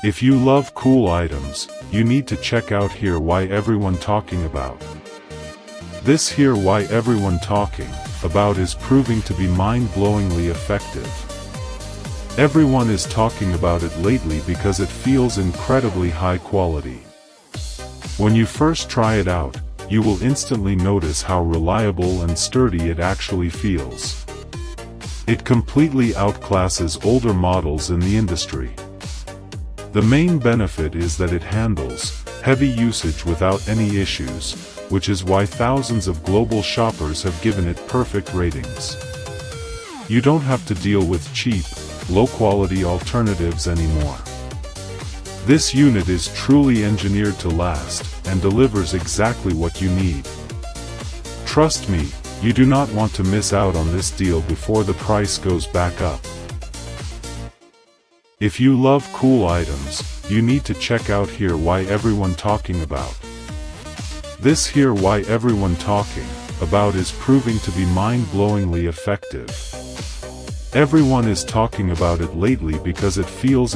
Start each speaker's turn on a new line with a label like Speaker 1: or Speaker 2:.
Speaker 1: If you love cool items, you need to check out here why everyone talking about. This here why everyone talking about is proving to be mind-blowingly effective. Everyone is talking about it lately because it feels incredibly high quality. When you first try it out, you will instantly notice how reliable and sturdy it actually feels. It completely outclasses older models in the industry. The main benefit is that it handles heavy usage without any issues, which is why thousands of global shoppers have given it perfect ratings. You don't have to deal with cheap, low-quality alternatives anymore. This unit is truly engineered to last, and delivers exactly what you need. Trust me, you do not want to miss out on this deal before the price goes back up. If you love cool items, you need to check out here why everyone talking about. This here why everyone talking about is proving to be mind-blowingly effective. Everyone is talking about it lately because it feels